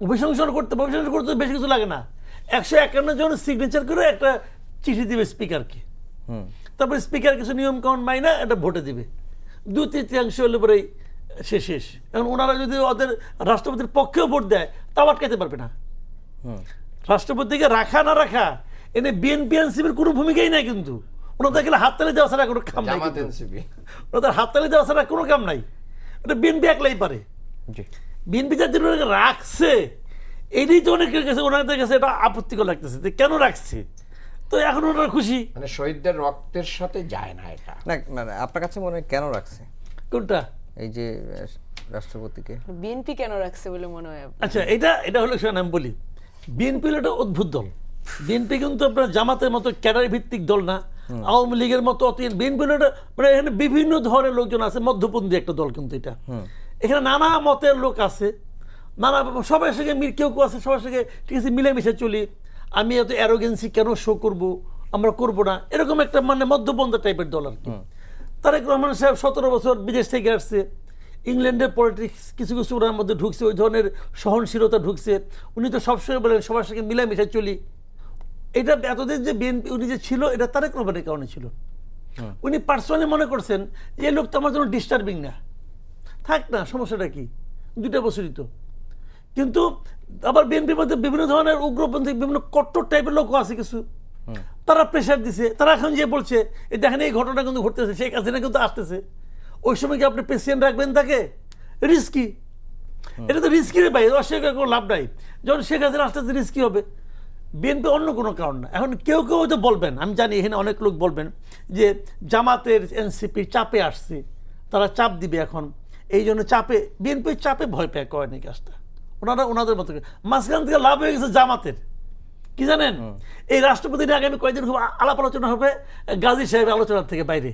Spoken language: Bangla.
অভিশংসন করতে বেশি কিছু লাগে না, 151 জন সিগনেচার করে একটা চিঠি দিবে স্পিকারকে, তারপরে স্পিকার কিছু নিয়ম কানুন মাইনা এটা ভোটে দিবে, 2/3 হলে পরেই শেষ। এখন ওনারা যদি ওদের রাষ্ট্রপতির পক্ষেও ভোট দেয় তাও আটকাতে পারবে না। রাষ্ট্রপতিকে রাখা না রাখা এনে বিএনপি এনসিপির কোনো ভূমিকাই নাই, কিন্তু ওনাদের গেলে হাততালি দেওয়া ছাড়া কোনো কাম নাই, ওনাদের হাততালি দেওয়া ছাড়া কোনো কাম নাই, এটা বিএনপি একলাই পারে। বিএনপি যাদের রাখছে এটাই তো অনেকের কাছে, ওনাদের কাছে এটা আপত্তিকর লাগতেছে কেন রাখছে, তো এখন ওনারা খুশি। মানে শহীদদের রক্তের সাথে যায় না এটা। না আপনার কাছে মনে হয় কেন রাখছে কোনটা? এই যে রাষ্ট্রপতিকে বিএনপি কেন রাখছে বলে মনে হয়? আচ্ছা, এটা হলো শোনেন আমি বলি, বিএনপি হলো একটা অদ্ভুত দল। বিএনপি কিন্তু আপনার জামাতের মতো ক্যাডার ভিত্তিক দল না, আওয়ামী লীগের মতো অত। বিএনপি হলো মানে এখানে বিভিন্ন ধরনের লোকজন আছে, মধ্যপন্থী একটা দল কিন্তু এটা। এখানে নানা মতের লোক আছে, নানা সবার সঙ্গে কেউ আছে সবার সঙ্গে ঠিক আছে মিলেমিশে চলি। আমি এত অ্যারোগেন্সি কেন শো করব, আমরা করব না, এরকম একটা মানে মধ্যপন্থা টাইপের দল আর কি। তারেক রহমান সাহেব 17 বছর বিদেশ থেকে আসছে, ইংল্যান্ডের পলিটিক্স কিছু কিছু ওনার মধ্যে ঢুকছে, ওই ধরনের সহনশীলতা ঢুকছে। উনি তো সবসময় বলেন সবার সঙ্গে মিলেমিশে চলি। এটা এতদিন যে বিএনপি উনি যে ছিল এটা তারেক রহমানের কারণে ছিল। উনি পার্সোনালি মনে করছেন যে এই লোক তো আমার জন্য ডিস্টার্বিং না, থাক না, সমস্যাটা কি, 2 বছরই তো। কিন্তু আবার বিএনপির মধ্যে বিভিন্ন ধরনের উগ্রপন্থী বিভিন্ন কট্টর টাইপের লোকও আছে কিছু, তারা প্রেশার দিছে। তারা এখন যে বলছে এই দেখেন এই ঘটনা কিন্তু ঘটতেছে, শেখ হাসিনা কিন্তু আসতেছে, ওই সময় কি আপনি প্রেসিডেন্ট রাখবেন তাকে? রিস্কি, এটা তো রিস্কি রে ভাই, অস্বীকার কোনো লাভ নাই। যখন শেখ হাসিনা আসতেছে রিস্কি হবে। বিএনপি অন্য কোনো কারণ না। এখন কেউ হয়তো বলবেন, আমি জানি এখানে অনেক লোক বলবেন যে জামাতের এনসিপি চাপে আসছে, তারা চাপ দিবে এখন, এই জন্য চাপে বিএনপির চাপে ভয় পেয়ে করেনি কাজটা। ওনারা ওনাদের মতো মাঝখান থেকে লাভ হয়ে গেছে জামাতের, কি জানেন? এই রাষ্ট্রপতি নিয়ে আগামী কয়েকদিন খুব আলাপ আলোচনা হবে গাজী সাহেবের আলোচনার থেকে বাইরে।